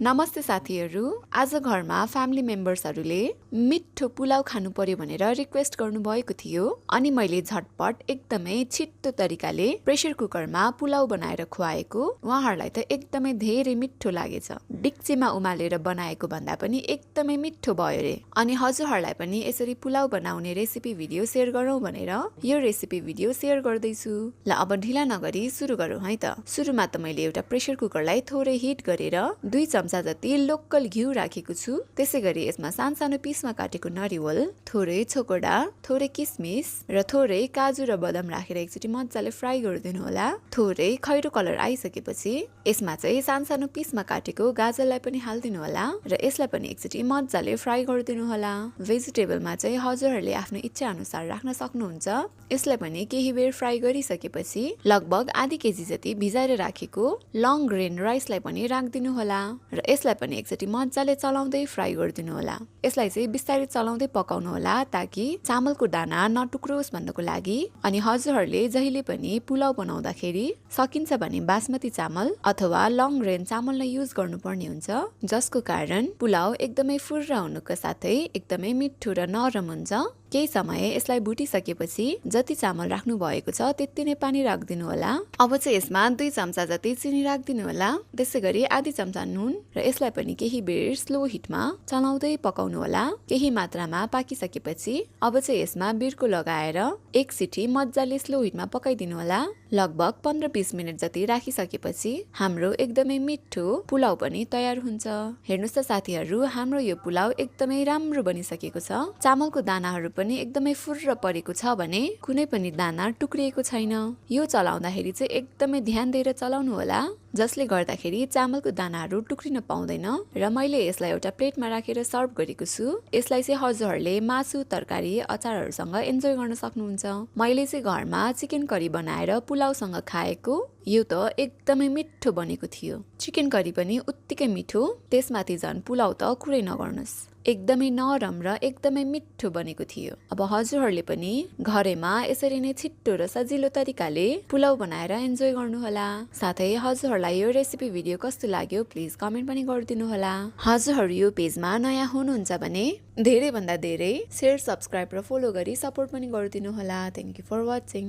नमस्ते साथीहरू, आज घरमा फ्यामिली मेम्बर्सहरूले मिठो पुलाउ खानु पर्यो भनेर रिक्वेस्ट गर्नुभएको थियो अनि मैले झटपट एकदमै छिट्टो तरिकाले प्रेसर कुकरमा पुलाउ बनाएर खुवाएको। उहाँहरूलाई त एकदमै धेरै मिठो लागेछ। डिक्चीमा उमालेर बनाएको भन्दा पनि एकदमै मिठो भयो रे। अनि हजुरहरूलाई पनि यसरी पुलाउ बनाउने रेसिपी भिडियो सेयर गरौँ भनेर यो रेसिपी भिडियो सेयर गर्दैछु। ल अब ढिला नगरी सुरु गरौँ है त। सुरुमा त मैले एउटा प्रेसर कुकरलाई थोरै हिट गरेर 2 चम्चा जति लोकल घिउ राखेको छु। त्यसैगरी यसमा सानो पिसमा काटेको नरिवल, थोरै छोकोडा, थोरै किसमिस र थोरै काजु र बदाम राखेर एकचोटि मजाले फ्राई गरिदिनु होला। थोरै खैरो कलर आइसकेपछि यसमा चाहिँ सानो पिसमा काटेको गाजरलाई पनि हाल्दिनु होला र यसलाई पनि एकचोटि मजाले फ्राई गरिदिनु होला। भेजिटेबलमा चाहिँ हजुरहरूले आफ्नो इच्छा अनुसार राख्न सक्नुहुन्छ। यसलाई पनि केही बेर फ्राई गरिसकेपछि लगभग आधी केजी जति भिजाएर राखेको लङ ग्रेन राइसलाई पनि राखिदिनु होला र यसलाई पनि एकचोटि मजाले चलाउँदै फ्राई गरिदिनु होला। यसलाई चाहिँ बिस्तारै चलाउँदै पकाउनु होला ताकि चामलको दाना नटुक्रोस् भन्नको लागि। अनि हजुरहरूले जहिले पनि पुलाउ बनाउँदाखेरि सकिन्छ भने बासमती चामल अथवा लङ ग्रेन चामल नै युज गर्नुपर्ने हुन्छ, जसको कारण पुलाउ एकदमै फुर्रा हुनुको साथै एकदमै मिठो र नरम हुन्छ। केही समय यसलाई भुटिसकेपछि जति चामल राख्नु भएको छ त्यति नै पानी राखिदिनु होला। अब चाहिँ यसमा 2 चम्चा जति चिनी राखिदिनु होला। त्यसैगरी आधी चम्चा नुन र यसलाई पनि केही बेर स्लो हिटमा चलाउँदै पकाउनु होला। केही मात्रामा पाकिसकेपछि अब चाहिँ यसमा बिर्को लगाएर 1 सिटी मजाले स्लो हिटमा पकाइदिनु होला। लगभग 15-20 मिनट जति राखिसकेपछि हाम्रो एकदमै मिठो पुलाउ पनि तयार हुन्छ। हेर्नुस् त साथीहरू, हाम्रो यो पुलाउ एकदमै राम्रो बनिसकेको छ। चामलको दानाहरू पनि एकदमै फुर्र परेको छ भने कुनै पनि दाना टुक्रिएको छैन। यो चलाउँदाखेरि चाहिँ एकदमै ध्यान दिएर चलाउनु होला, जसले गर्दाखेरि चामलको दानाहरू टुक्रिन पाउँदैन। र मैले यसलाई एउटा प्लेटमा राखेर सर्भ गरेको छु। यसलाई चाहिँ हजुरहरूले मासु, तरकारी, अचारहरूसँग इन्जोय गर्न सक्नुहुन्छ। मैले चाहिँ घरमा चिकन करी बनाएर पुलाउसँग खाएको। यो त एकदमै मिठो बनेको थियो। चिकन करी पनि उत्तिकै मिठो, त्यसमाथि झन् पुलाउ त कुरै नगर्नुस्। एकदमै नरम र एकदमै मिठो बनेको थियो। अब हजुरहरूले पनि घरैमा यसरी नै छिट्टो र सजिलो तरिकाले पुलाउ बनाएर इन्जोय गर्नुहोला। साथै हजुरहरूलाई यो रेसिपी भिडियो कस्तो लाग्यो प्लिज कमेन्ट पनि गरिदिनु होला। हजुरहरू यो पेजमा नयाँ हुनुहुन्छ भने धेरै भन्दा धेरै शेयर, सब्स्क्राइब र फलो गरी सपोर्ट पनि गरिदिनु होला। Thank you for watching.